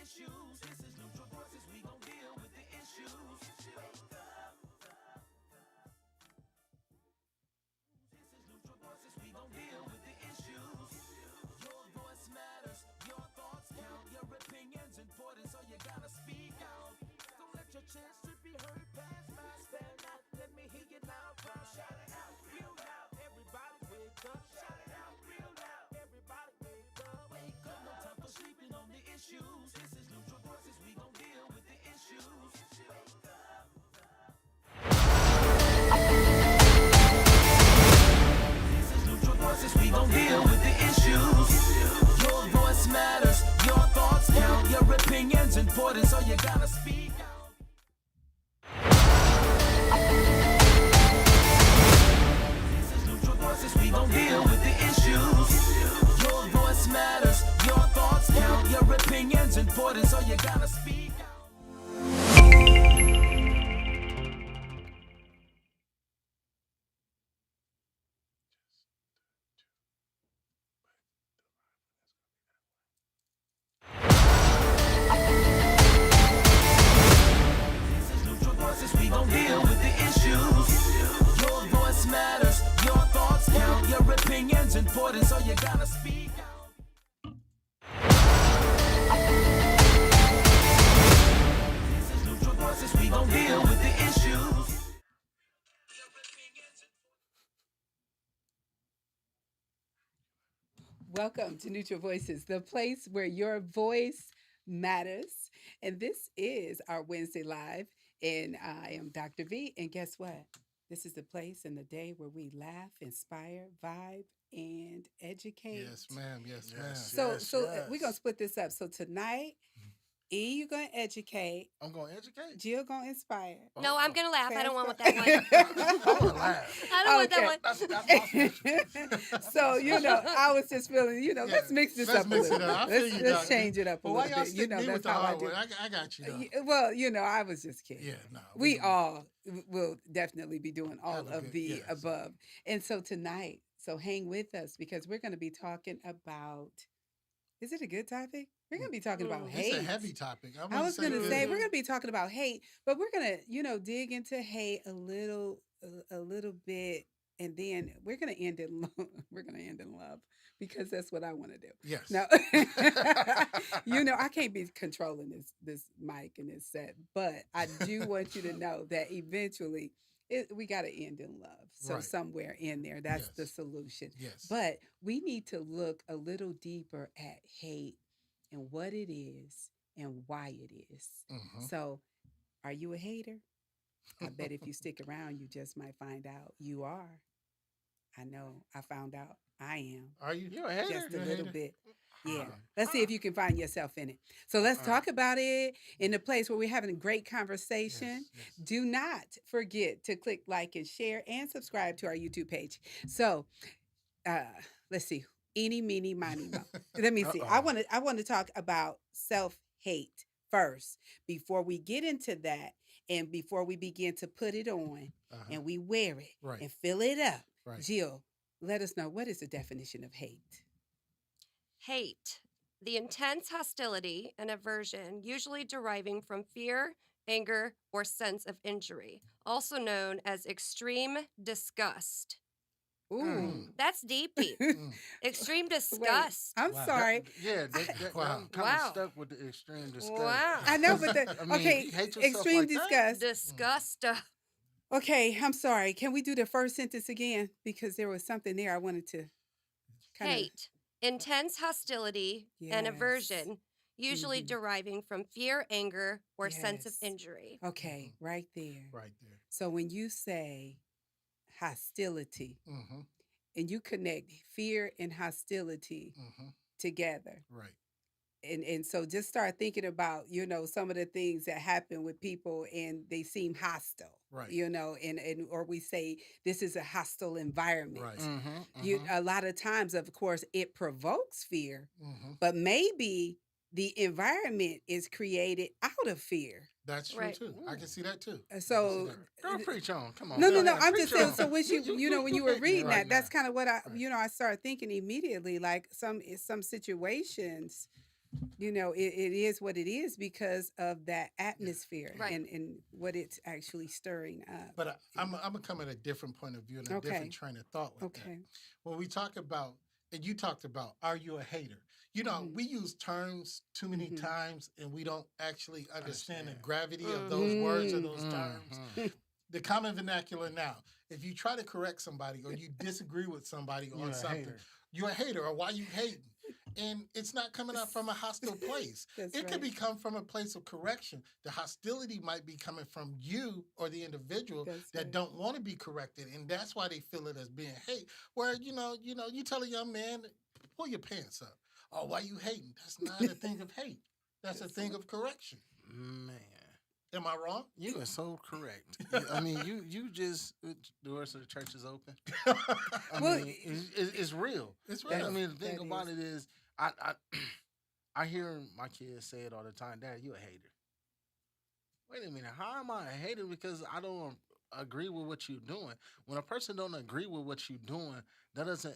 issues. This is Neutral Voices, we gon' deal with the issues. This is Neutral Voices, we gon' deal with the issues. Your voice matters, your thoughts count, your opinion's important, so you gotta speak out. Don't let your chance to be heard pass by. Stand up, let me hear you loud, proud. Shout it out real loud. Everybody wake up. Shout it out real loud. Everybody wake up. Wake up. No time for sleeping on the issues. This is Neutral Voices, we gon' deal with the issues. Wake up. This is Neutral Voices, we gon' deal with the issues. Your voice matters, your thoughts count, your opinion's important, so you gotta speak out. This is Neutral Voices, we gon' deal with the issues. Your voice matters, your thoughts count, your opinion's important, so you gotta speak out. This is Neutral Voices, we gon' deal with the issues. Your voice matters, your thoughts count, your opinion's important, so you gotta speak out. This is Neutral Voices, we gon' deal with the issues. Welcome to Neutral Voices, the place where your voice matters. And this is our Wednesday Live. And I am Dr. V. And guess what? This is the place and the day where we laugh, inspire, vibe, and educate. Yes, ma'am. Yes, ma'am. So we're going to split this up. So tonight, E, you're going to educate. I'm going to educate. Jill going to inspire. No, I'm gonna laugh. I don't want Pastor- that one. I want to laugh. I don't want that Okay. one. That's my So, I was just feeling, Yeah, let's mix this let's up a mix it little up. I bit. feel you, Let's Doctor. change it up a But why little y'all bit. stick me with That's the how I hard do. one? I got you, though. Well, I was just kidding. Yeah, no. We all will definitely be doing all Have a of good- the yes. above. And so tonight, hang with us because we're going to be talking about, is it a good topic? We're going to be talking about Mm. hate. It's a heavy topic. I was going to good. say we're going to be talking about hate, but we're going to, dig into hate a little bit, and then we're going to end in love. We're going to end in love because that's what I want to do. Yes. No, I can't be controlling this mic and this set, but I do want you to know that eventually we got to end in love. So Right. somewhere in there, that's the Yes. solution. Yes. But we need to look a little deeper at hate and what it is and why it is. Mhm. So, are you a hater? I bet if you stick around, you just might find out you are. I know. I found out I am Are you? You a hater? just a You a little hater? bit. Yeah. Huh. Let's see if you can find yourself in it. So let's All talk about it in the place where we're having a great conversation. Yes, yes. Do not forget to click like and share and subscribe to our YouTube page. So let's see. Eeny, meeny, miny, mo. Let me see. I Uh-oh. want to talk about self-hate first before we get into that and before we begin to put it on Uh-huh. and we wear it Right. and fill it up. Right. Jill, let us know, what is the definition of hate? Hate. The intense hostility and aversion, usually deriving from fear, anger, or sense of injury, also known as extreme disgust. Ooh. That's deep, deep. Mm. Extreme Wait, disgust. I'm Wow. sorry. Yeah, Wow. I'm kind Wow. of stuck with the extreme disgust. Wow. I know, but I mean, okay, you hate yourself extreme like that? disgust. Disgust. Okay, I'm sorry. Can we do the first sentence again? Because there was something there I wanted to kind of. Hate. Intense hostility and Yes. aversion, usually Mhm. deriving from fear, anger, or sense of Yes. injury. Okay, right there. Right there. So when you say hostility Mm-hmm. and you connect fear and hostility Mm-hmm. together, Right. and so just start thinking about some of the things that happen with people and they seem hostile, Right. and or we say this is a hostile environment. Right. You a lot of times, of course, it provokes fear, Mm-hmm. but maybe the environment is created out of fear. That's true Right. too. I can see that too. I can see So that. Girl, preach on. Come on. no, go no, no. ahead, I'm preach just saying. on. So when when you were hitting it reading right that, that's now. kind of what I Right. I started thinking immediately. Like some situations, you know, it is what it is because of that atmosphere Right. and what it's actually stirring up. But I'm gonna come at a different point of view and a Okay. different train of thought with that. Okay. When we talk about, and you talked about, are you a hater? You know, Mhm. we use terms too many Mhm. times, and we don't actually understand the Understand. gravity of those words or those terms. Mhm. The common vernacular now, if you try to correct somebody or you disagree with somebody You're on a something, hater. you're a hater, or why you hating? And it's not coming up from a hostile place. That's It could right. be come from a place of correction. The hostility might be coming from you or the individual That's that right. don't want to be corrected, and that's why they feel it as being hate. Where you tell a young man, pull your pants up. Oh, why you hating? That's not a thing of hate. That's a thing of correction. Man, Am I wrong? you are so correct. I mean, you just the doors of the church is open. I Well, mean, it's real. It's I real. mean, the thing That about is. it is, I I hear my kids say it all the time. Dad, you a hater. Wait a minute. How am I a hater because I don't agree with what you're doing? When a person don't agree with what you're doing, that doesn't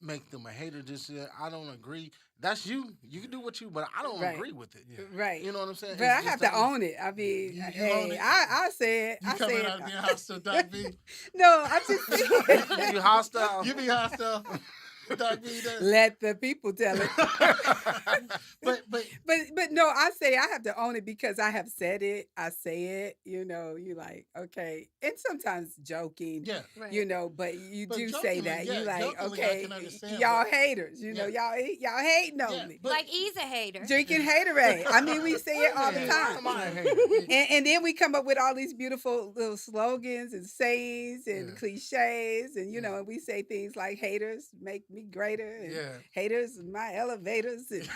make them a hater. Just I don't agree. That's you. You can do what you, but I don't Right. agree with it. Yeah. Right. You know what I'm saying? But I have to own it. I mean, You own hey, it. I said, You I coming said, out of being hostile, Doc B? no, I'm just You hostile. You be hostile, Doc B. let the people tell it. but But no, I say I have to own it because I have said it. I say it. You know, you like okay, and sometimes joking. yeah, Right. You know, but you But do say jokingly, that. yeah, You like jokingly, I okay, can understand, y'all but- haters. You know, Yeah. y'all hating on Yeah, me. but- Like he's a hater. Drinking haterade. I mean, we say it all the Man, time. why am I a hater? And then we come up with all these beautiful little slogans and sayings and Yeah. cliches, and you know, Yeah. and we say things like "haters make me greater," and Yeah. "haters my elevators," and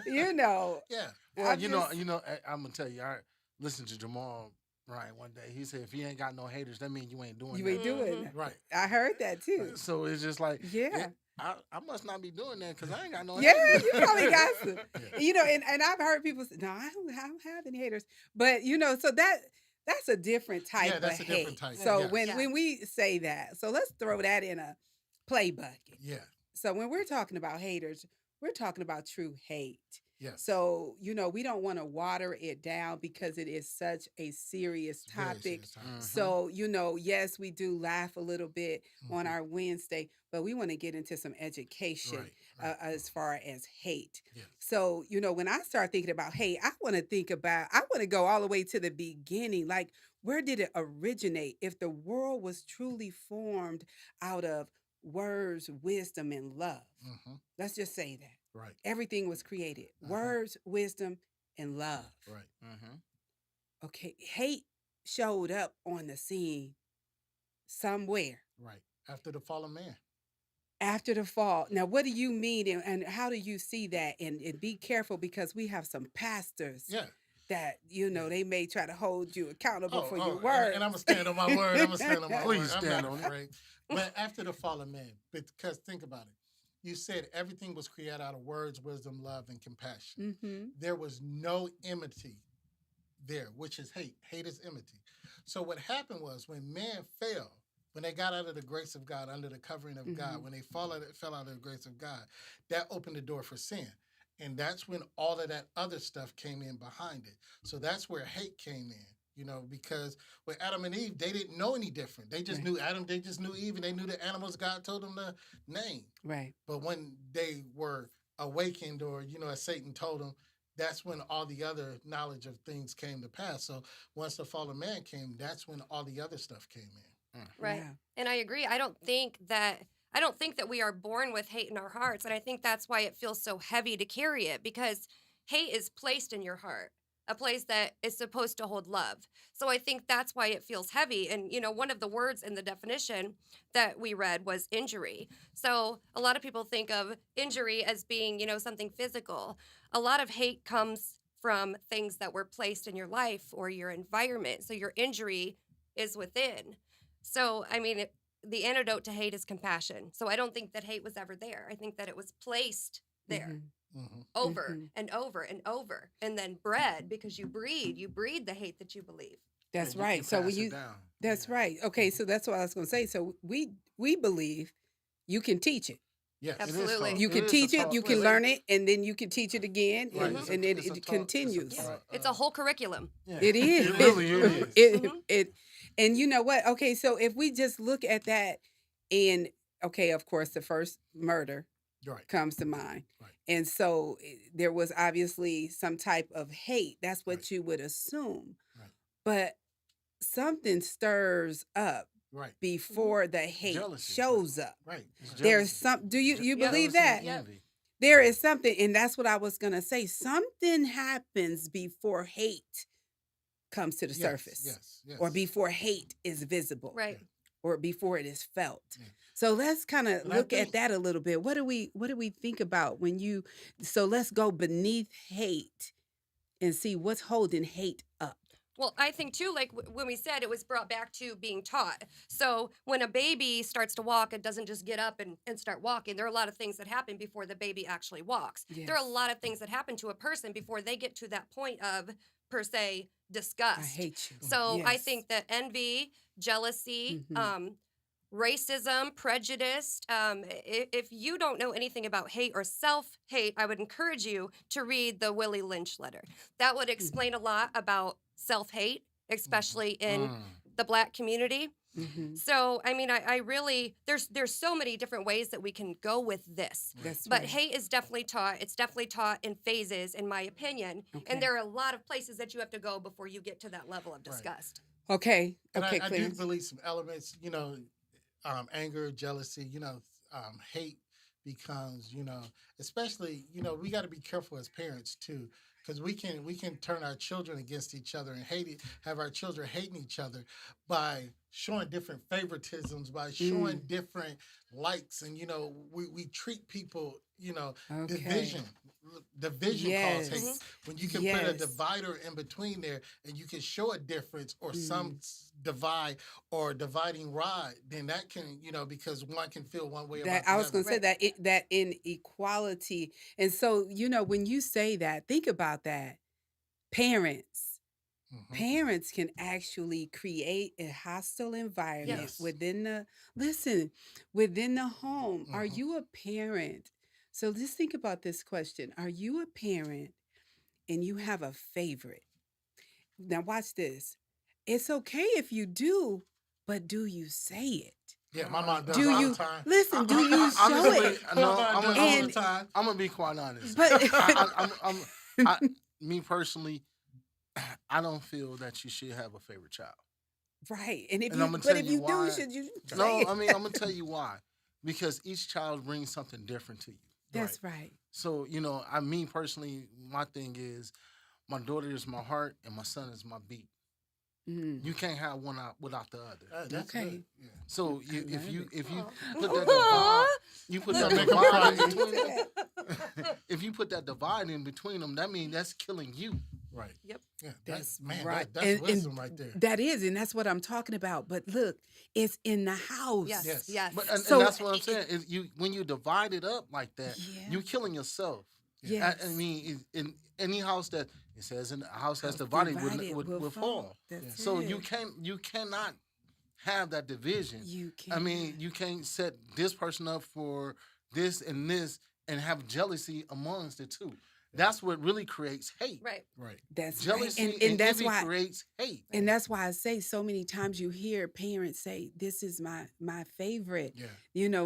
you know. Yeah. Well, I'm you just- know, I'm gonna tell you. I listened to Jamal Ryan one day. He said, "If you ain't got no haters, that means you ain't doing You nothing." ain't doing Mhm. that. Right. I heard that too. So it's just like, Yeah. I must not be doing that because I ain't got no Yeah, haters. you probably got some. Yeah. You know, and I've heard people say, "No, I don't have any haters," but you know, so that's a different type Yeah, that's of a different hate. type. So Yes. when Yeah. when we say that, so let's throw that in a play bucket. Yeah. So when we're talking about haters, we're talking about true hate. Yes. So, you know, we don't want to water it down because it is such a serious It's very topic. serious topic. Mhm. So, you know, yes, we do laugh a little bit on Mhm. our Wednesday, but we want to get into some education Right. Right. as far as hate. Yes. So, you know, when I start thinking about hate, I want to go all the way to the beginning. Like, where did it originate? If the world was truly formed out of words, wisdom, and love, hmm let's just say that. Right. Everything was created. Uh-huh. Words, wisdom, and love. Right. Mm-hmm. Okay. Hate showed up on the scene somewhere Right. After the fall of man. after the fall. Now, what do you mean and how do you see that? And be careful because we have some pastors Yeah. that, you know, they may try to hold you accountable for your and- words. And I'm gonna stand on my word. I'm gonna stand on my Please word. I'm stand not on it. afraid. But after the fall of man, because think about it. You said everything was created out of words, wisdom, love, and compassion. Mm-hmm. There was no enmity there, which is hate. Hate is enmity. So what happened was when man fell, when they got out of the grace of God, under the covering of God, Mhm. when they fell out of the grace of God, that opened the door for sin. And that's when all of that other stuff came in behind it. So that's where hate came in, you know, because with Adam and Eve, they didn't know any different. They just Right. knew Adam, they just knew Eve, and they knew the animals God told them to name. Right. But when they were awakened, or, you know, as Satan told them, that's when all the other knowledge of things came to pass. So once the fall of man came, that's when all the other stuff came in. Right. Wow. And I agree. I don't think that we are born with hate in our hearts, and I think that's why it feels so heavy to carry it, because hate is placed in your heart, a place that is supposed to hold love. So I think that's why it feels heavy. And you know, one of the words in the definition that we read was injury. So a lot of people think of injury as being, you know, something physical. A lot of hate comes from things that were placed in your life or your environment. So your injury is within. So, I mean, the antidote to hate is compassion. So I don't think that hate was ever there. I think that it was placed there Mhm. Mhm. over Mhm. and over and over, and then bred because you breed the hate that you believe. That's You can right. So when pass it you down. that's Yeah. right. Okay, so that's what I was going to say. So we believe you can teach it. Yes. It is Absolutely. taught. You It can is a teach it, taught you can lesson. learn it, and then you can teach it again, Right, and, it's a- and it, it's a it taught- continues. it's a taught, It's a whole curriculum. Yeah. It is. It really is. It, and you know what? Okay, so if we just look at that, and okay, of course, the first murder Right. comes to mind. Right. And so there was obviously some type of hate. That's what Right. you would assume. Right. But something stirs up Right. before the hate Jealousy. shows up. Right. It's There's jealousy. some, do you Yep. believe Jealousy and that? Yep. envy. There is something, and that's what I was going to say. Something happens before hate comes to the Yes, surface, Yes. Yes. or before hate is visible, Right. or before it is felt. Yeah. So let's kind of And I look at think- that a little bit. What do we think about when you, so let's go beneath hate and see what's holding hate up. Well, I think too, like when we said, it was brought back to being taught. So when a baby starts to walk, it doesn't just get up and start walking. There are a lot of things that happen before the baby actually walks. There are a Yes. lot of things that happen to a person before they get to that point of, per se, I disgust. hate you. So I Yes. think that envy, jealousy, Mhm. racism, prejudice. If you don't know anything about hate or self-hate, I would encourage you to read the Willie Lynch letter. That would explain a lot about self-hate, especially in Mm. the Black community. Mhm. So, I mean, I really there's so many different ways that we can go with this. That's But right. hate is definitely taught. It's definitely taught in phases, in my opinion. Okay. And there are a lot of places that you have to go before you get to that level of Right. disgust. Okay. And Okay, I do Clarence. believe some elements, anger, jealousy, hate becomes, especially, we got to be careful as parents too, because we can turn our children against each other and have our children hating each other by showing different favoritisms, by showing different likes, and we treat people, Okay. division. Division Yes. causes hate. When you can put a Yes. divider in between there, and you can show a difference or some divide or dividing rod, then that can, because one can feel one way That about I the was other. going to say that inequality. And so, when you say that, think about that. Parents Mhm. parents can actually create a hostile environment Yes. within the home. Are Mhm. you a parent? So just think about this question. Are you a parent and you have a favorite? Now watch this. It's okay if you do, but do you say it? Yeah, my mom does Do all you the time. listen? Do you show Honestly, it? My no, mom I'm does gonna- all And- the time. I'm gonna be quite honest. But Me personally, I don't feel that you should have a favorite child. right, and if And you I'ma but tell if you you do, why. should you say No, it? I mean I'm gonna tell you why. Because each child brings something different to you. That's right. So me personally, my thing is, my daughter is my heart and my son is my beat. Mhm. You can't have one out without the other. That's Okay. good. Yeah. So I if love you it. if you Aw. put that divide, you put that Make 'em divide cry. in between them. If you put that divide in between them, that means that's killing you. Right. Yep. Yeah. That's That's right. That's And- wisdom right there. That is, and that's what I'm talking about. But look, it's in the house. Yes. Yes. Yes. But and So, that's what I'm it- saying. Is you when you divide it up like that, Yeah. you're killing yourself. Yes. I mean, in any house that it says in a house that's divided would fall. That's So it. you cannot have that division. You I mean, can't. you can't set this person up for this and have jealousy amongst the two. That's what really creates hate. Right. Right. That's Jealousy right. And that's envy why. creates hate. And that's why I say so many times you hear parents say, "This is my favorite." Yeah.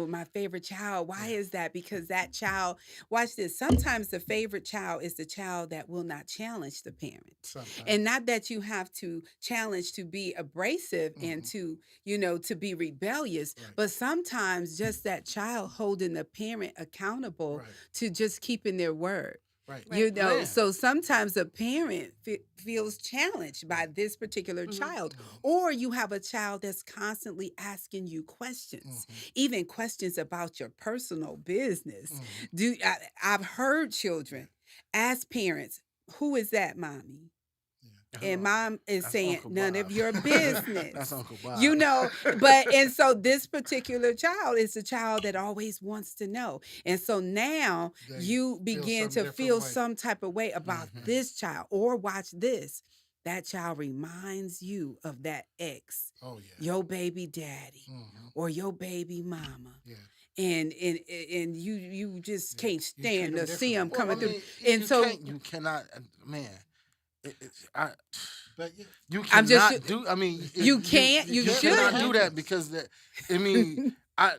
My favorite child. Why Yeah. is that? Because that child. Watch this. Sometimes the favorite child is the child that will not challenge the parent. Sometimes. And not that you have to challenge to be abrasive and Mhm. to be rebellious, Right. but sometimes just that child holding the parent accountable Right. to just keeping their word. Right. You know, Man. so sometimes a parent feels challenged by this particular Mhm. child, Mhm. or you have a child that's constantly asking you questions, Mhm. even questions about your personal business. Mhm. I've heard children ask parents, "Who is that, mommy?" And mom is That's saying, Uncle "None Bob. of your business." That's Uncle Bob. And so this particular child is a child that always wants to know. And so now They you feel begin some to different feel way. some type of way about Mhm. this child, or watch this. That child reminds you of that ex, Oh yeah. your baby daddy, Mhm. or your baby mama. Yeah. and you just can't You treat stand 'em to see them differently. Well, coming I through. mean, And you so can't, you cannot, man. I, But yeah, you I'm just cannot do. I mean, you can't, you can't you do cannot that. do shouldn't. that because that. I mean, I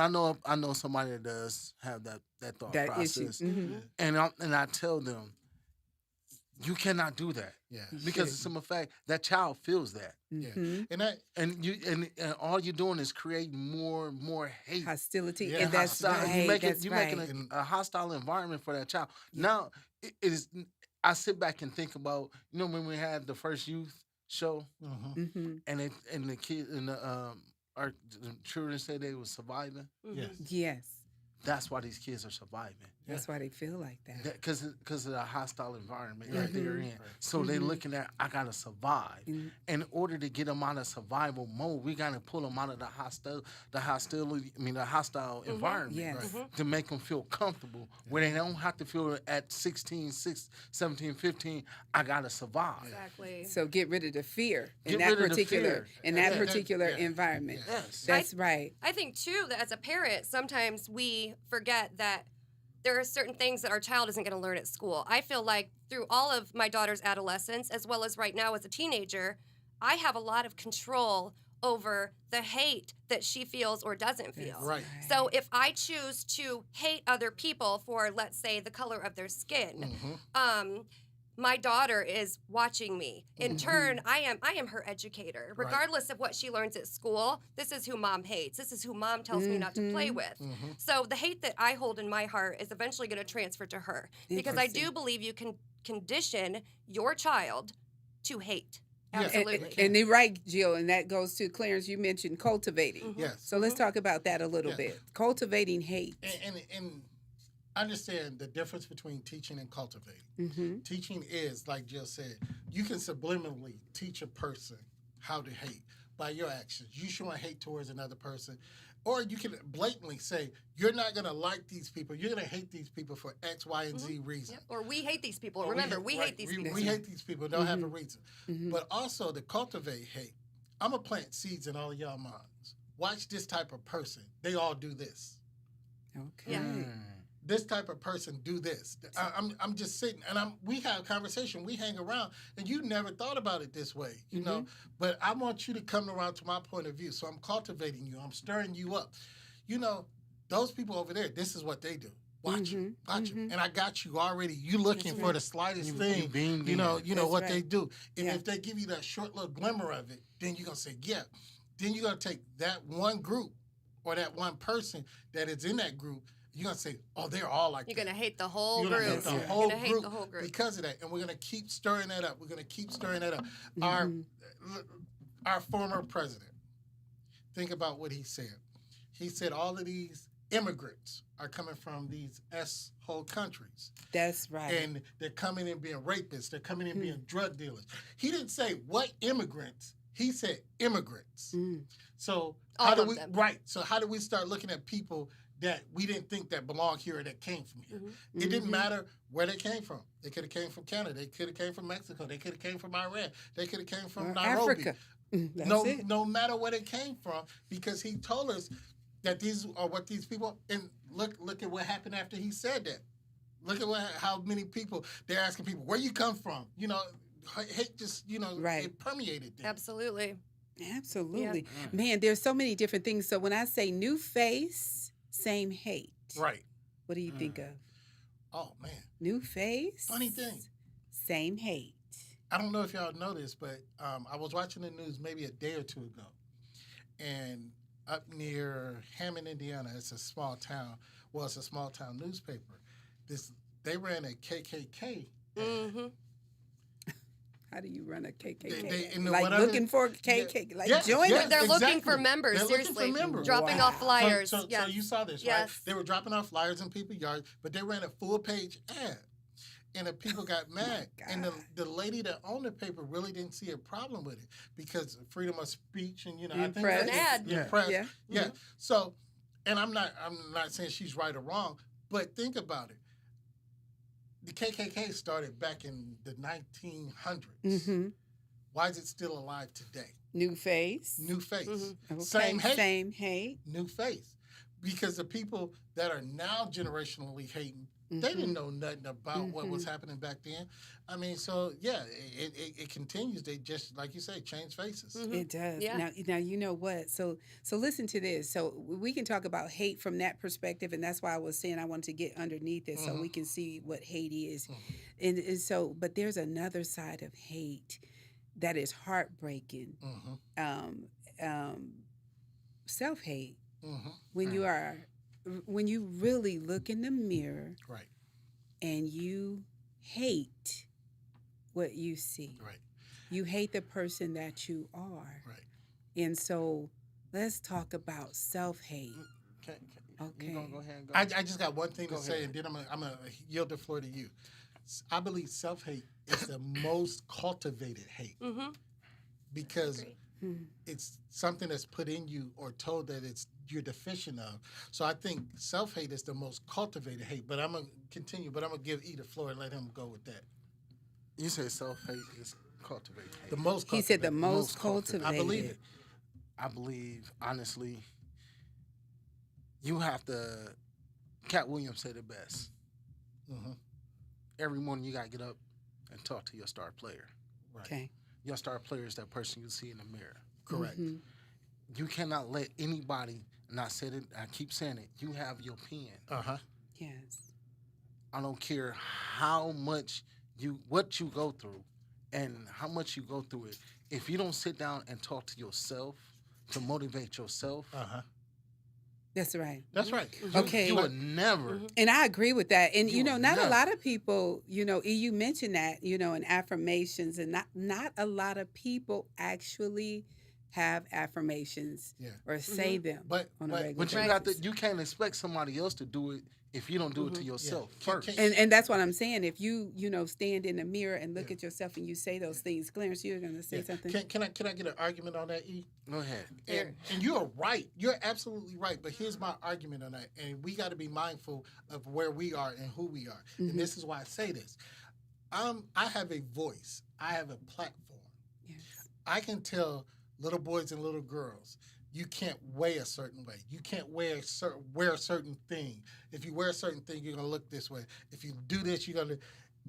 know somebody that does have that thought That issue. process, Hmm. and I tell them you cannot do that yeah, because it's some fact that child feels that, yeah. Hmm. And that and all you're doing is creating more hate. Hostility, Yeah, and And that's hostile. right. That's You right. making a hostile environment for that child. Yeah. Now it is. I sit back and think about when we had the first youth show Hmm. and the kid and the children said they were surviving. yes, Yes, That's why these kids are surviving. that's why they feel like that. Because of the hostile environment Right. that they're in. So they're Mhm. looking at, I gotta survive. Mhm. In order to get them out of survival mode, we gotta pull them out of the hostile environment Yes. to make them feel comfortable, where they don't have to feel at 16, 17, 15, I gotta survive. Exactly. So get rid of the fear in Get that rid of the particular fear. in that Yeah. particular Yeah. environment. Yes. That's right. I think too that as a parent, sometimes we forget that there are certain things that our child isn't going to learn at school. I feel like through all of my daughter's adolescence, as well as right now as a teenager, I have a lot of control over the hate that she feels or doesn't feel. That's Right. So if I choose to hate other people for, let's say, the color of their skin, my daughter is watching me. In turn, I am her educator. Right. Regardless of what she learns at school, this is who mom hates. This is who mom tells me not to play with. So the hate that I hold in my heart is eventually going to transfer to her. Because I do Interesting. believe you can condition your child to hate. Yeah. And- Absolutely. And you're right, Jill, and that goes to Clarence. You mentioned cultivating. Yes. So let's talk about that a little Yeah. bit. Cultivating hate. And understand the difference between teaching and cultivating. Mm-hmm. Teaching is, like Jill said, you can subliminally teach a person how to hate by your actions. You showing hate towards another person. Or you can blatantly say, you're not going to like these people. You're going to hate these people for X, Y, and Z reason. Or we hate these people. Or Remember, we right, hate these people. We hate these people. Don't have a Mm-hmm. reason. Mhm. But also to cultivate hate, I'm going to plant seeds in all of y'all minds. Watch this type of person. They all do this. Okay. Yeah. This type of person do this. I'm just sitting and we have conversation. We hang around, and you never thought about it this way, you know. But I want you to come around to my point of view. So I'm cultivating you. I'm stirring you up. You know, those people over there. This is what they do. Watch them, watch them. And I got you already. You looking for the slightest You thing. beamed You know That's what right. they do. And Yeah. if they give you that short little glimmer of it, then you're gonna say, yeah. Then you're gonna take that one group or that one person that is in that group. You're gonna say, "Oh, they're all like You're that." going to hate the whole You're gonna group. hate the You're whole going to hate group the whole group. because of that, and we're gonna keep stirring that up. We're gonna keep stirring that up. Our former president. Think about what he said. He said all of these immigrants are coming from these S-hole countries, That's right. and they're coming in being rapists. They're coming in being drug dealers. He didn't say what immigrants. He said immigrants. So All how do of we them. right? So how do we start looking at people that we didn't think that belonged here or that came from here? It didn't matter where they came from. They could have came from Canada. They could have came from Mexico. They could have came from Iran. They could have came from Or Nairobi. Africa. That's no, it. no matter where they came from, because he told us that these are what these people. And look at what happened after he said that. Look at how many people they're asking people where you come from. You know, hate just Right. it permeated them. Absolutely. Absolutely. Man, there's so many different things. So when I say new face, same hate. Right. What do you think of? Oh man. New face? Funny thing. Same hate. I don't know if y'all know this, but I was watching the news maybe a day or two ago, and up near Hammond, Indiana, it's a small town. Well, it's a small town newspaper. They ran a KKK. Mm-hmm. How do you run a KKK? They- and like whatever- looking for KKK, like Yes, join yes. it. They're looking for Exactly. members, They're looking for seriously. members. Dropping Wow. off flyers. So yes. you saw this, Yes. right? They were dropping off flyers in people's yards, but they ran a full-page ad. And the people got mad. And God. the lady that owned the paper really didn't see a problem with it because freedom of speech and I think Press. that's An ad. Yeah. press. Yeah. Yeah. So, and I'm not saying she's right or wrong, but think about it. The KKK started back in the 1900s. Mm-hmm. Why is it still alive today? New face. New face. Okay. Same hate. Same hate. New face. because the people that are now generationally hating, they didn't know nothing about what was happening back then. I mean, so yeah, it continues. They just, like you say, change faces. It does. Yeah. Now you know what. So listen to this. So we can talk about hate from that perspective, and that's why I was saying I wanted to get underneath it so we can see what hate is. And so, but there's another side of hate that is heartbreaking. Self hate. When you really look in the mirror Right, and you hate what you see. right, You hate the person that you are. right. And so let's talk about self hate. You gonna go ahead and go? I just got one thing Go to say, ahead. and then I'm gonna yield the floor to you. I believe self hate is the most cultivated hate because Agree. it's something that's put in you or told that you're deficient of. So I think self hate is the most cultivated hate. But I'm gonna continue. But I'm gonna give E the floor and let him go with that. You said self-hate is cultivated hate. The most. He said the cultivated. most cultivated. I believe it. I believe, honestly, you have to. Cat Williams said it best. Mhm. Every morning you got to get up and talk to your star player. Right. Okay. Your star player is that person you see in the mirror. Correct. You cannot let anybody, and I said it, I keep saying it, you have your pen. Yes. I don't care how much what you go through and how much you go through it. If you don't sit down and talk to yourself to motivate yourself, That's right. That's right. Okay. you would never. And I agree with that. And You not never- a lot of people, you mentioned that, in affirmations, and not a lot of people actually have affirmations Yeah. or say them But- on a but- regular But you basis. got to. You can't expect somebody else to do it if you don't do it to yourself Can- first. can- And that's what I'm saying. If you stand in the mirror and look Yeah. at yourself and you say those things, Clarence, you're going to say Yeah. something. Can I get an argument on that, E? Go ahead. And you're right. You're absolutely right. But here's my argument on that. And we got to be mindful of where we are and who we are. And this is why I say this. I have a voice. I have a platform. Yes. I can tell little boys and little girls, you can't weigh a certain way. You can't wear a certain thing. If you wear a certain thing, you're going to look this way. If you do this, you're going to...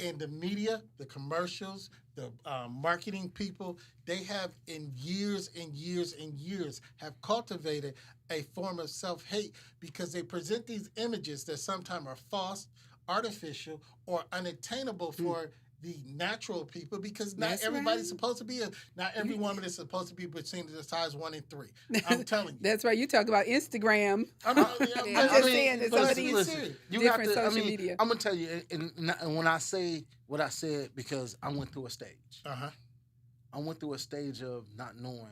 In the media, the commercials, the marketing people, they have in years and years and years have cultivated a form of self-hate because they present these images that sometimes are false, artificial, or unattainable for the natural people because not That's everybody's right. supposed to be not every woman is supposed to be between the size 1 and 3. I'm telling you. That's right. You talk about Instagram. I'm just saying that some of these you different have to, social media. I'm gonna tell you, and when I say what I said, because I went through a stage. I went through a stage of not knowing,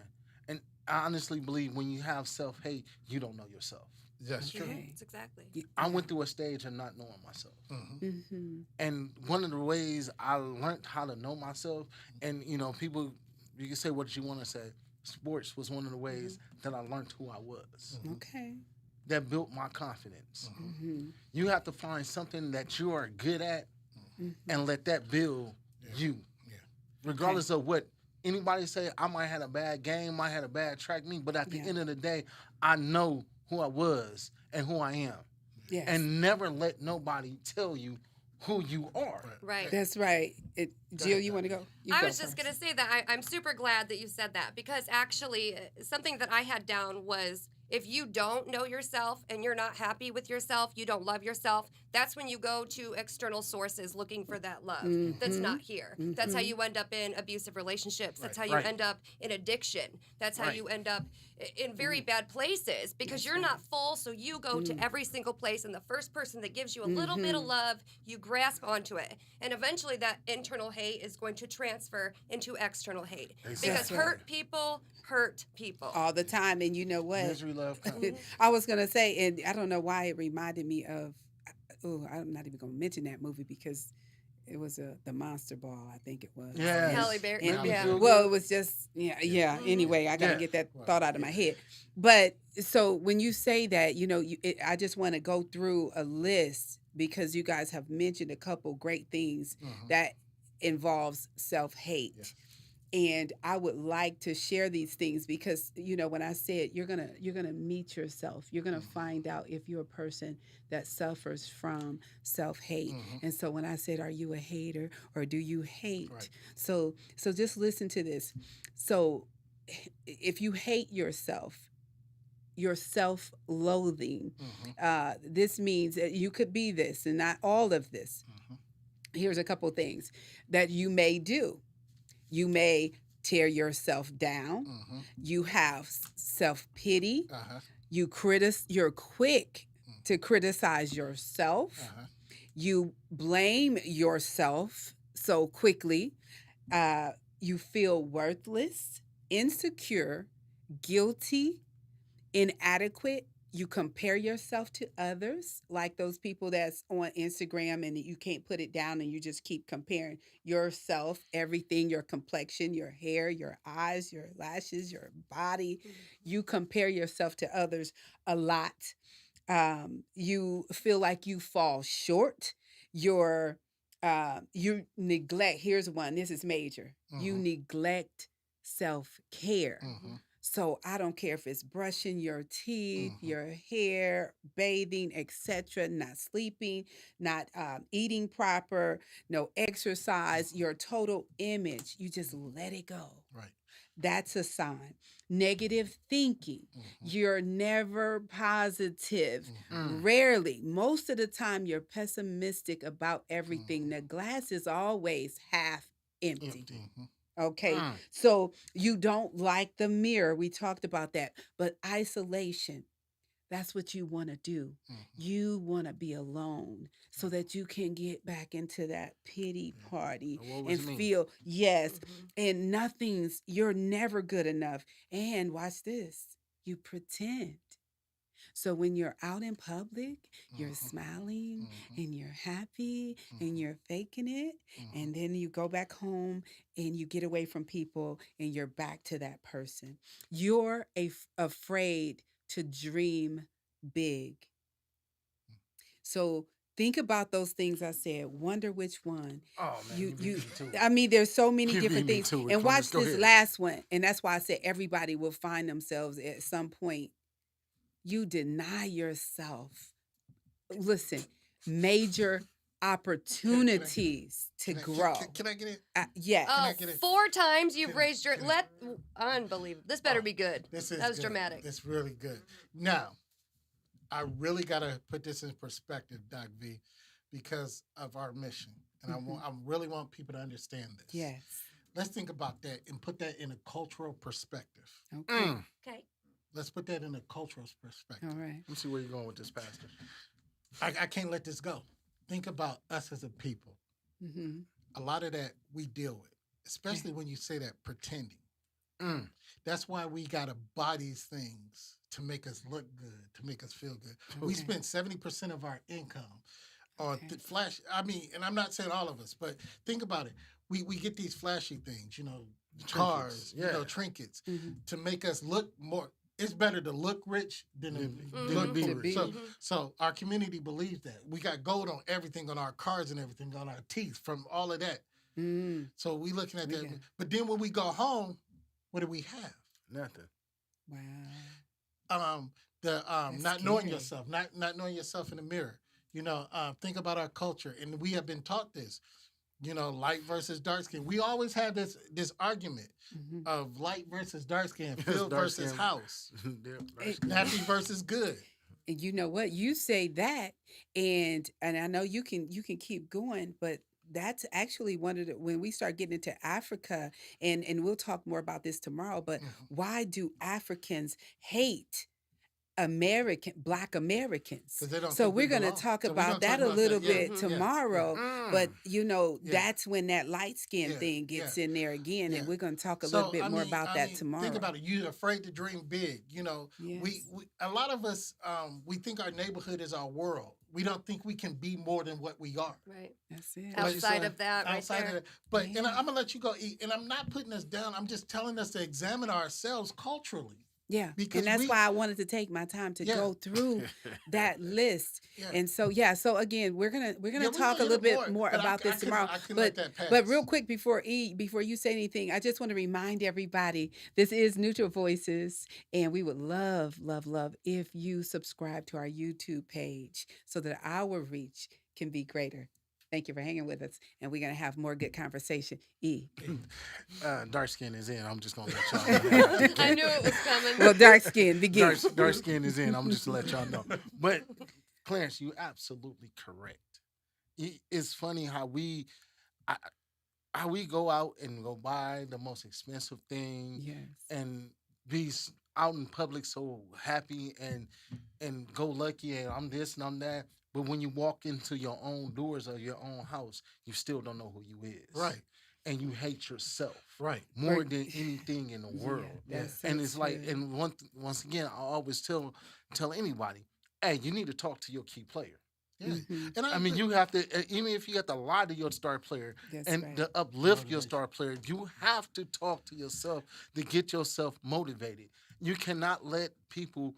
and I honestly believe when you have self-hate, you don't know yourself. That's true. Okay. That's exactly. I went through a stage of not knowing myself. Mm-hmm. And one of the ways I learned how to know myself, and people, you can say what you want to say. Sports was one of the ways that I learned who I was. Okay. That built my confidence. Mm-hmm. You have to find something that you are good at and let that build you. Yeah. Regardless of what anybody say, I might have a bad game, might have a bad track meet, but at the end of the day, I know who I was and who I am. Yes. And never let nobody tell you who you are. Right. That's right. Jill, you want to go? You I go was just first. going to say that I'm super glad that you said that because actually something that I had down was if you don't know yourself and you're not happy with yourself, you don't love yourself, that's when you go to external sources looking for that love that's not here. That's how you end up in abusive relationships. That's how you Right. end up in addiction. That's how Right. you end up in very bad places because you're not full, so you go to every single place and the first person that gives you a little bit of love, you grasp onto it. And eventually that internal hate is going to transfer into external hate. Because Exactly. hurt people hurt people. all the time. And you know what? Misery, love, company. I was going to say, and I don't know why it reminded me of, I'm not even going to mention that movie because it was the Monster Ball, I think it was. Yeah. Halle Berry. And- Yeah. Well, it was just, Anyway, I got to Yeah. get that thought out of my head. But so when you say that, I just want to go through a list because you guys have mentioned a couple great things that involves self-hate. And I would like to share these things because, you know, when I said you're gonna meet yourself, you're gonna find out if you're a person that suffers from self-hate. And so when I said, are you a hater or do you hate? Right. So just listen to this. So if you hate yourself, your self-loathing, this means that you could be this and not all of this. Here's a couple things that you may do. You may tear yourself down. You have self-pity. You're quick to criticize yourself. You blame yourself so quickly. You feel worthless, insecure, guilty, inadequate. You compare yourself to others, like those people that's on Instagram and you can't put it down and you just keep comparing yourself, everything, your complexion, your hair, your eyes, your lashes, your body. You compare yourself to others a lot. You feel like you fall short. You neglect. Here's one. This is major. You neglect self-care. So I don't care if it's brushing your teeth, your hair, bathing, etc., not sleeping, not eating proper, no exercise, your total image, you just let it go. Right. That's a sign. Negative thinking. You're never positive. Rarely. Most of the time, you're pessimistic about everything. The glass is always half empty. Okay. So you don't like the mirror. We talked about that. But isolation, that's what you want to do. You want to be alone so that you can get back into that pity party and feel, yes, and you're never good enough. And watch this, you pretend. So when you're out in public, you're smiling and you're happy and you're faking it. And then you go back home and you get away from people and you're back to that person. You're afraid to dream big. So think about those things I said. Wonder which one. Oh man, you beat me to it. I mean, there's so many You different beat me things. to it, And watch Clarence. Go this ahead. last one. And that's why I said everybody will find themselves at some point. You deny yourself. Listen, major opportunities to grow. Can I get it? Yes. Oh, I get it? 4 times you've Can I- raised your can I- unbelievable. This better be good. This is That was good. dramatic. It's really good. Now, I really got to put this in perspective, Doc V, because of our mission. And I really want people to understand this. Yes. Let's think about that and put that in a cultural perspective. Okay. Okay. Let's put that in a cultural perspective. All right. Let me see where you're going with this, Pastor. I can't let this go. Think about us as a people. A lot of that we deal with, especially when you say that pretending. That's why we got to buy these things to make us look good, to make us feel good. We spend 70% of our income on flash. I mean, and I'm not saying all of us, but think about it. We get these flashy things, you know, cars, you know, trinkets to make us look more. It's better to look rich than to look be poor. rich. So our community believes that. We got gold on everything, on our cars and everything, on our teeth, from all of that. So we looking at that. But then when we go home, what do we have? Nothing. Wow. Not knowing scary. yourself, not knowing yourself in the mirror. You know, think about our culture, and we have been taught this. You know, light versus dark skin. We always have this argument of light versus dark skin, field Dark versus skin. house, Dark skin. happy versus good. And you know what? You say that, and I know you can keep going, but that's actually one of the when we start getting into Africa, and we'll talk more about this tomorrow. But why do Africans hate Black Americans? 'Cause they don't So think we we're going to belong. talk So we're about gonna that talk a about little that, yeah. bit Yeah. tomorrow. But you know, Yeah. that's when that light skin Yeah. thing gets Yeah. in there again, Yeah. and we're going to talk a So, little bit I more mean- about I that mean, tomorrow. Think about it. You're afraid to dream big. You know, we a lot of us we think our neighborhood is our world. We don't think we can be more than what we are. Right. That's it. Outside of that, right Outside there. of that. But and I'm gonna let you go eat. And I'm not putting us down. I'm just telling us to examine ourselves culturally. Yeah. Because And that's we- why I wanted to take my time to Yeah. go through that list. Yeah. And so yeah, so again, we're gonna Yeah, talk we're a gonna little hit it bit more but about this tomorrow. I couldn't let that pass. But real quick before you say anything, I just want to remind everybody this is Neutral Voices, and we would love, love, love if you subscribe to our YouTube page so that our reach can be greater. Thank you for hanging with us, and we're gonna have more good conversation. Dark skin is in. I'm just gonna let y'all know. that. I knew it was coming. Well, dark skin, begin. Dark skin is in. I'm just to let y'all know. But Clarence, you absolutely correct. It's funny how how we go out and go buy the most expensive thing Yes. and be out in public so happy and go lucky and I'm this and I'm that. But when you walk into your own doors of your own house, you still don't know who you is. Right. And you hate yourself. Right. More Right. than anything in the world. that's so And it's like, true. and once again, I always tell anybody, hey, you need to talk to your key player. Yeah. Mhm. And I mean, agree. you have to, even if you have to lie to your star player That's and right. to uplift your Motivation. star player, you have to talk to yourself to get yourself motivated. You cannot let people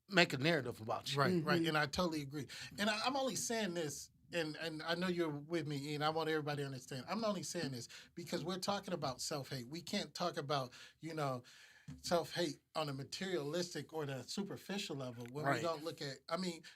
make a narrative about you. Right, right. Mhm. And I totally agree. And I'm only saying this, and I know you're with me, Ian. I want everybody to understand. I'm only saying this because we're talking about self-hate. We can't talk about, self-hate on a materialistic or the superficial level when we Right. don't look at,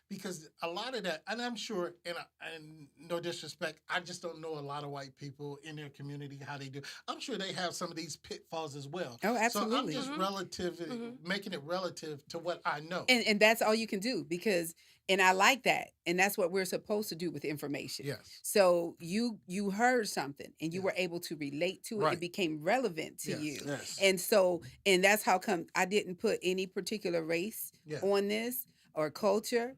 because a lot of that, and I'm sure, and no disrespect, I just don't know a lot of white people in their community, how they do. I'm sure they have some of these pitfalls as well. Oh, absolutely. So I'm just making it relative to what I know. And that's all you can do because and I like that. And that's what we're supposed to do with information. Yes. So you heard something and you Yeah. were able to relate to it. Right. It became relevant to Yes. you. Yes. And that's how come I didn't put any particular race Yeah. on this or culture.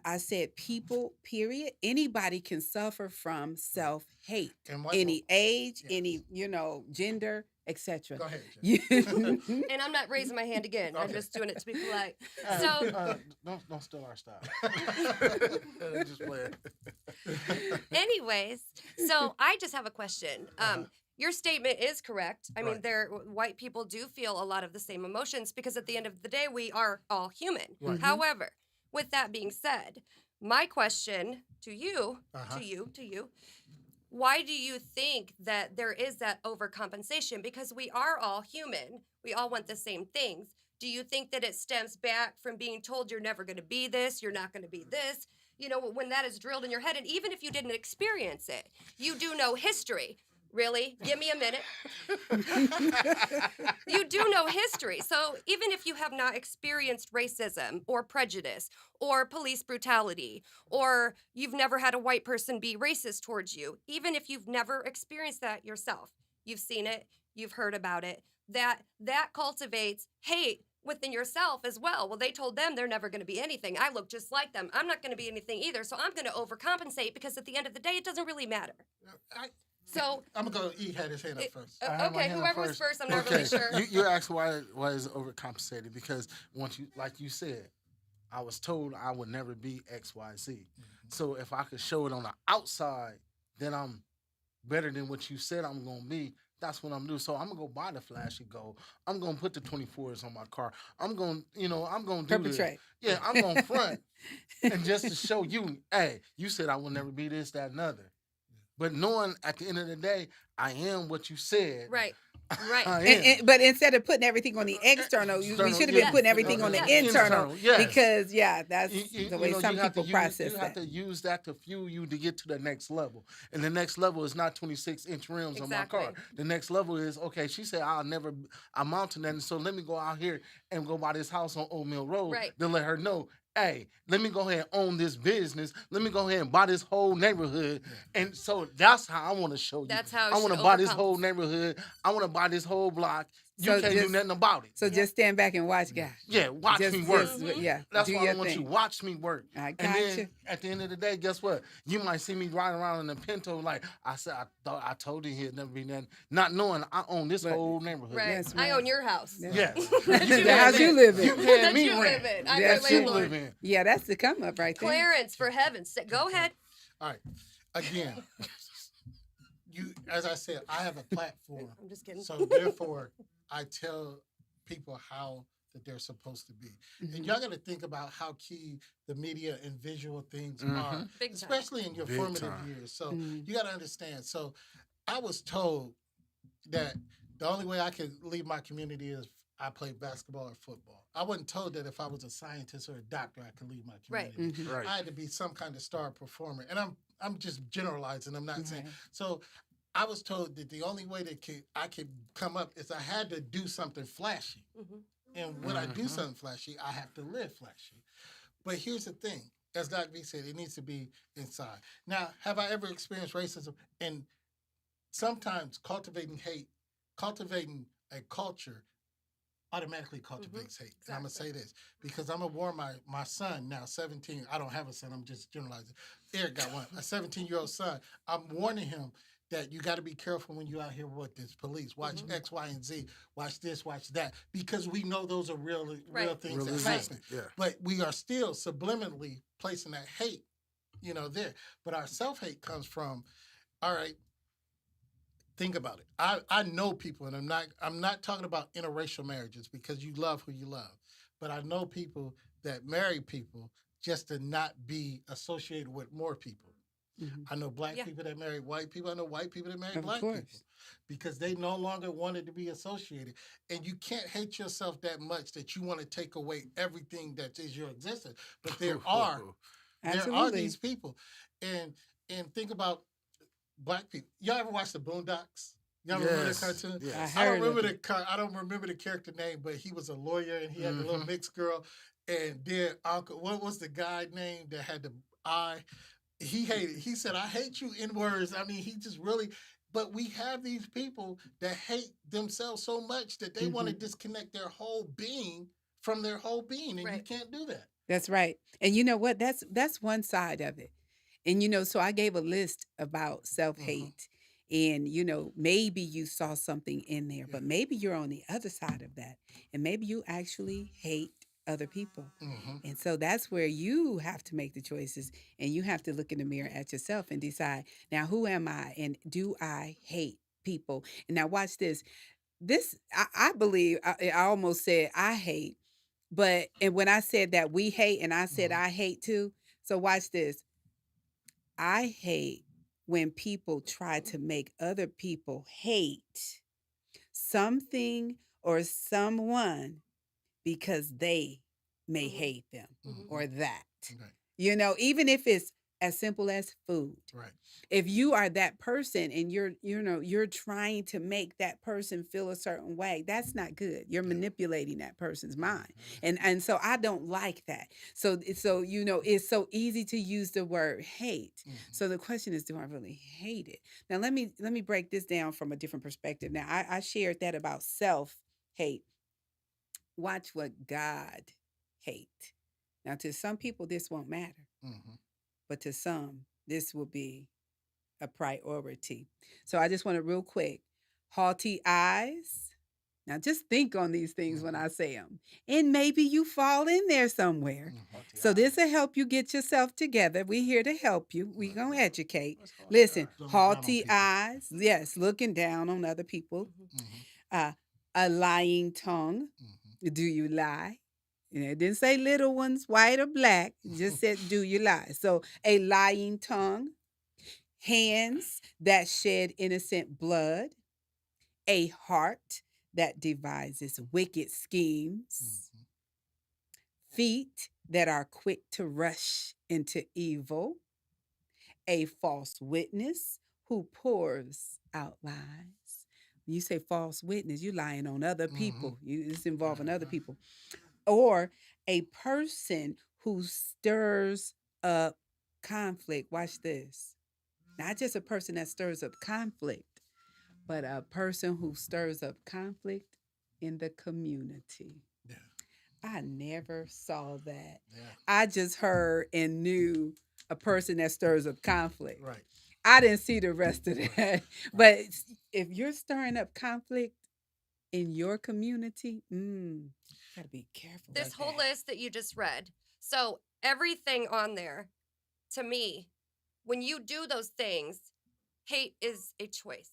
I said people, period. Anybody can suffer from self-hate. And what, Any age, Yes. any, gender, etc. Go ahead, Jen. You- And I'm not raising my hand again. I'm Okay. just doing it to be polite. Uh, So, don't steal our style. Just play it. anyways, so I just have a question. Uh-huh. Your statement is correct. I mean, Right. white people do feel a lot of the same emotions because at the end of the day, we are all human. Right. Mhm. However, with that being said, my question to you, Uh-huh. to you, why do you think that there is that overcompensation? Because we are all human. We all want the same things. Do you think that it stems back from being told you're never going to be this, you're not going to be this? When that is drilled in your head, and even if you didn't experience it, you do know history. Really? Give me a minute. You do know history. So even if you have not experienced racism or prejudice or police brutality, or you've never had a white person be racist towards you, even if you've never experienced that yourself, you've seen it, you've heard about it, that cultivates hate within yourself as well. Well, they told them they're never going to be anything. I look just like them. I'm not going to be anything either. So I'm going to overcompensate because at the end of the day, it doesn't really matter. So, I'm gonna go. He had his hand up it- first. I have my okay, hand whoever up was first, I'm not Okay, really sure. You asked why is it overcompensated because once you, like you said, I was told I would never be X, Y, Z. So if I could show it on the outside, then I'm better than what you said I'm gonna be. That's what I'm doing. So I'm gonna go buy the flashy gold. I'm gonna put the 24s on my car. I'm gonna do this. Perpetrate. Yeah, I'm gonna front, and just to show you, hey, you said I will never be this, that, and other. But knowing at the end of the day, I am what you said. Right, right. I am. But instead of putting everything on the external, we External, should have yeah. been putting everything on the Yes. internal. Yes. Because that's You the way know, some you have to people use- process You have that. to use that to fuel you to get to the next level. And the next level is not 26-inch rims on my car. Exactly. The next level is, okay, she said I'll never amount to nothing, so let me go out here and go buy this house on Old Mill Road Right. to let her know, hey, let me go ahead and own this business. Let me go ahead and buy this whole neighborhood. And so that's how I want to show you. That's how it I want should to buy this overcome. whole neighborhood. I want to buy this whole block. You So can't do just- nothing about it. So just stand back and watch, guys. Yeah, watch me work. Yeah, That's do why your I want thing. you watch me work. I And got then you. at the end of the day, guess what? You might see me riding around in a Pinto like I said. I told you he'd never be nothing, not knowing I own this Right. whole neighborhood. Right. Yes, I right. own your house. Yeah. Yes. That you The house live you in. live in. You paying That me you rent. live in. I'm That's your You true. live landlord. in. Yeah, that's the come up right there. Clarence, for heaven's sake, go ahead. All right. Again, as I said, I have a platform. I'm just kidding. So therefore, I tell people how that they're supposed to be. Mhm. And y'all got to think about how key the media and visual things are, Mhm. Big time. especially in your Big formative time. years. So Mhm. you got to understand. So I was told that the only way I could leave my community is I played basketball or football. I wasn't told that if I was a scientist or a doctor, I could leave my Right. community. Mhm. Right. I had to be some kind of star performer, and I'm just generalizing. I'm not saying. Right. So I was told that the only way that I could come up is I had to do something flashy, Mhm. and when I do Mhm. something flashy, I have to live flashy. But here's the thing, as Dr. V said, it needs to be inside. Now, have I ever experienced racism? And sometimes cultivating hate, cultivating a culture automatically cultivates hate. And I'm gonna Exactly. say this because I'm gonna warn my son now, 17. I don't have a son, I'm just generalizing. Eric got one, a 17-year-old son. I'm warning him that you got to be careful when you're out here with this police. Watch Mhm. X, Y, and Z. Watch this, watch that. Because we know those are real Right. things Real that exist. happen. Yeah. But we are still subliminally placing that hate, there. But our self-hate comes from, all right, think about it. I know people, and I'm not talking about interracial marriages because you love who you love, but I know people that marry people just to not be associated with more people. Mhm. I know black Yeah. people that marry white people. I know white people that marry Of black people course. because they no longer wanted to be associated. And you can't hate yourself that much that you want to take away everything that is your existence. But there are these Absolutely. people, and think about black people. Y'all ever watch the Boondocks? Y'all remember that Yes. cartoon? I Yes. I don't heard of remember it. I don't remember the character name, but he was a lawyer and he had the little Mhm. mixed girl. And then Uncle, what was the guy name that had the eye? He hated. He said, "I hate you in words." I mean, he just really. But we have these people that hate themselves so much that they want to Mhm. disconnect their whole being from their whole being, and you Right. can't do that. That's right. And you know what? That's one side of it. And so I gave a list about Mm-hmm. self-hate. And maybe you saw something in there, Yeah. but maybe you're on the other side of that. And maybe you actually hate other people. Mm-hmm. And so that's where you have to make the choices and you have to look in the mirror at yourself and decide, now who am I and do I hate people? And now watch this. I believe I almost said I hate, but and when I said that we hate and I said Mm-hmm. I hate too. So watch this. I hate when people try to make other people hate something or someone because they may Mhm. hate them Mhm. or that. Right. Even if it's as simple as food. Right. If you are that person and you're trying to make that person feel a certain way, that's not good. You're Yeah. manipulating that person's mind. Mhm. And so I don't like that. So it's so easy to use the word hate. Mhm. So the question is, do I really hate it? Now let me break this down from a different perspective. Now I shared that about self hate. Watch what God hate. Now to some people this won't matter, Mhm. but to some this will be a priority. So I just want to real quick, haughty eyes. Now just think on these things when Mhm. I say them. And maybe you fall in there somewhere. Mhm. Haughty So this eyes. will help you get yourself together. We're here to help you. We're Right. going to educate. What's haughty Listen, eyes? Don't look down on haughty people. eyes. Yes, looking down on other people. Mhm. Mhm. Uh, a lying tongue. Mhm. Do you lie? It didn't say little ones, white or black. It just said, do you lie? So a lying tongue, hands that shed innocent blood, a heart that devises wicked schemes, Mhm. feet that are quick to rush into evil, a false witness who pours out lies. When you say false witness, you're lying on other Mhm. people. It's involving other Uh-huh. people. Or a person who stirs up conflict. Watch this. Not just a person that stirs up conflict, but a person who stirs up conflict in the community. Yeah. I never saw that. Yeah. I just heard and knew a person that stirs up conflict. Right. I didn't see the rest of that. Right. But if you're stirring up conflict in your community, gotta be careful. This with whole that. list that you just read. So everything on there, to me, when you do those things, hate is a choice.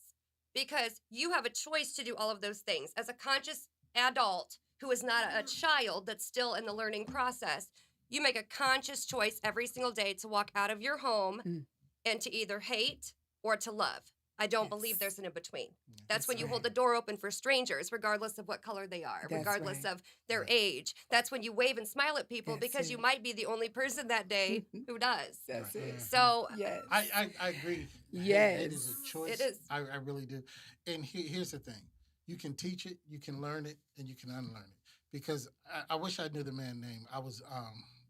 because you have a choice to do all of those things. As a conscious adult who is not a child that's still in the learning process, you make a conscious choice every single day to walk out of your home Mm. and to either hate or to love. I don't believe Yes. there's an in between. That's That's when you hold right. the door open for strangers, regardless of what color they are, That's regardless right. of their Right. age. That's when you wave and smile at people That's because you it. might be the only person that day who does. That's Right. it. So Yes. I agree. Hate is a Yes. choice. It is. I really do. And here's the thing: you can teach it, you can learn it, and you can unlearn it. Because I wish I knew the man's name. I was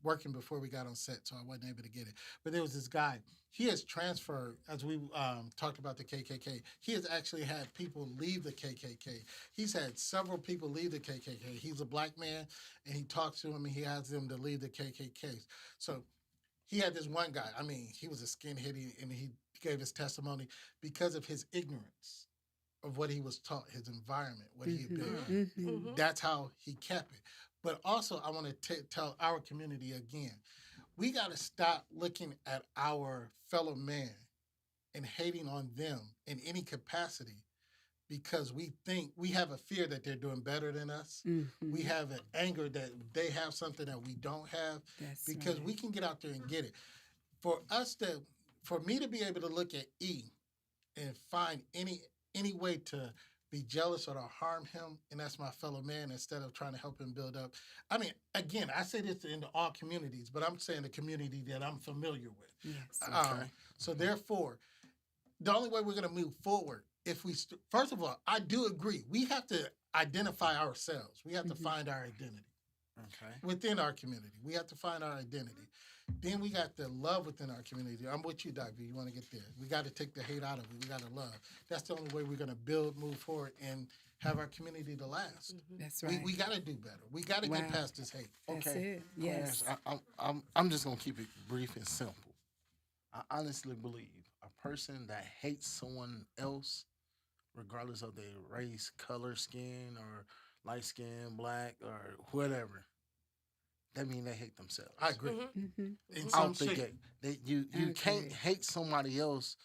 working before we got on set, so I wasn't able to get it. But there was this guy. He has transferred, as we talked about the KKK. He has actually had people leave the KKK. He's had several people leave the KKK. He's a black man, and he talks to them, and he has them to leave the KKK. So he had this one guy. I mean, he was a skinhead, and he gave his testimony because of his ignorance of what he was taught, his environment, what he had been. Mhm. Mhm. That's how he kept it. But also, I want to tell our community again, we got to stop looking at our fellow man and hating on them in any capacity because we think we have a fear that they're doing better than us. Mhm. We have an anger that they have something that we don't have That's because right. we can get out there and get it. For me to be able to look at E and find any way to be jealous or to harm him, and that's my fellow man, instead of trying to help him build up. I mean, again, I say this into all communities, but I'm saying the community that I'm familiar with. Yes. Okay. So therefore, the only way we're going to move forward, if we, first of all, I do agree, we have to identify ourselves. We have to Mhm. find our identity Okay. within our community. We have to find our identity. Then we got the love within our community. I'm with you, Doc. You want to get there. We got to take the hate out of it. We got to love. That's the only way we're going to build, move forward, and have our community to last. That's right. We got to do better. We got to Wow. get past this hate. That's Okay. it. Yes. I'm just gonna keep it brief and simple. I honestly believe a person that hates someone else, regardless of their race, color, skin, or light skin, black, or whatever, that means they hate themselves. I agree. Mhm. Mhm. In I some don't think shape. that you can't agree. hate somebody else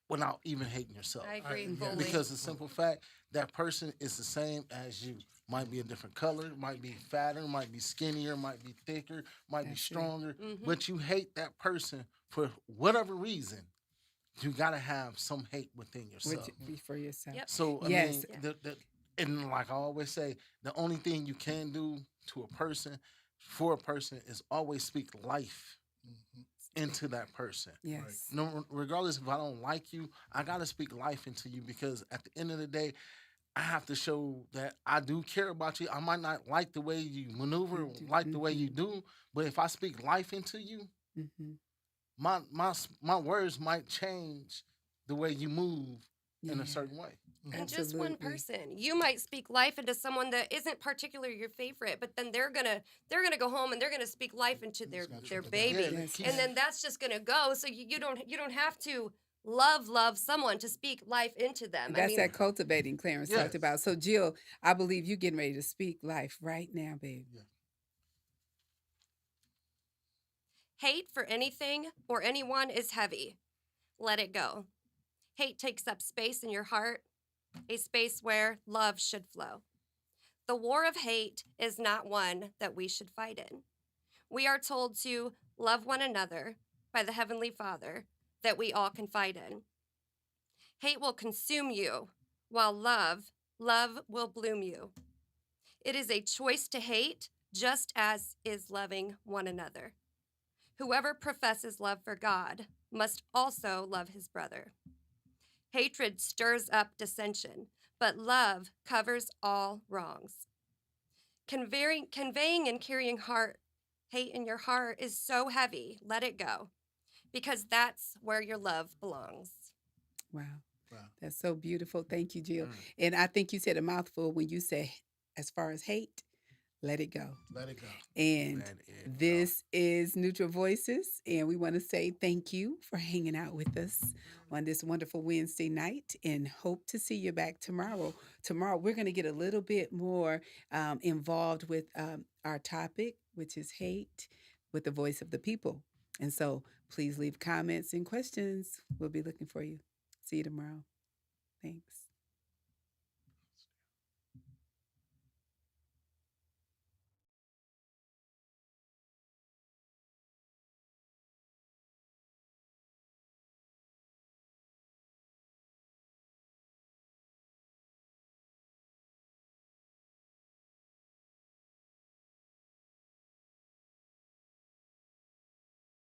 without even hating yourself. I agree yeah. fully. Because the simple fact that person is the same as you. Might be a different color, might be fatter, might be skinnier, might be thicker, might be That's it. stronger, Mhm. but you hate that person for whatever reason. You gotta have some hate within yourself. Be for yourself. Yep. So I Yes. mean, Yeah. and like I always say, the only thing you can do to a person, for a person, is always speak life Mhm. into that person. Yes. No, regardless if I don't like you, I gotta speak life into you because at the end of the day, I have to show that I do care about you. I might not like the way you maneuver, You do. like the way you do, but if I speak life into you, Mhm. my words might change the way you move in Yeah. a certain way. And just one Absolutely. person, you might speak life into someone that isn't particularly your favorite, but then they're gonna go home and they're gonna speak life into It's their gonna their trickle down. baby, Yeah, Yes. and then that's just gonna go. So you don't have to love someone to speak life into them. That's that cultivating Clarence talked Yes. about. So, Jill, I believe you're getting ready to speak life right now, babe. Hate for anything or anyone is heavy. Let it go. Hate takes up space in your heart, a space where love should flow. The war of hate is not one that we should fight in. We are told to love one another by the Heavenly Father that we all confide in. Hate will consume you, while love will bloom you. It is a choice to hate, just as is loving one another. Whoever professes love for God must also love his brother. Hatred stirs up dissension, but love covers all wrongs. Conveying and carrying hate in your heart is so heavy. Let it go, because that's where your love belongs. Wow. Wow. That's so beautiful. Thank you, Jill. Mm. And I think you said a mouthful when you say, as far as hate, let it go. Let it go. And Let it go. this is Neutral Voices, and we want to say thank you for hanging out with us on this wonderful Wednesday night, and hope to see you back tomorrow. Tomorrow, we're going to get a little bit more involved with our topic, which is hate, with the voice of the people. And so please leave comments and questions. We'll be looking for you. See you tomorrow. Thanks.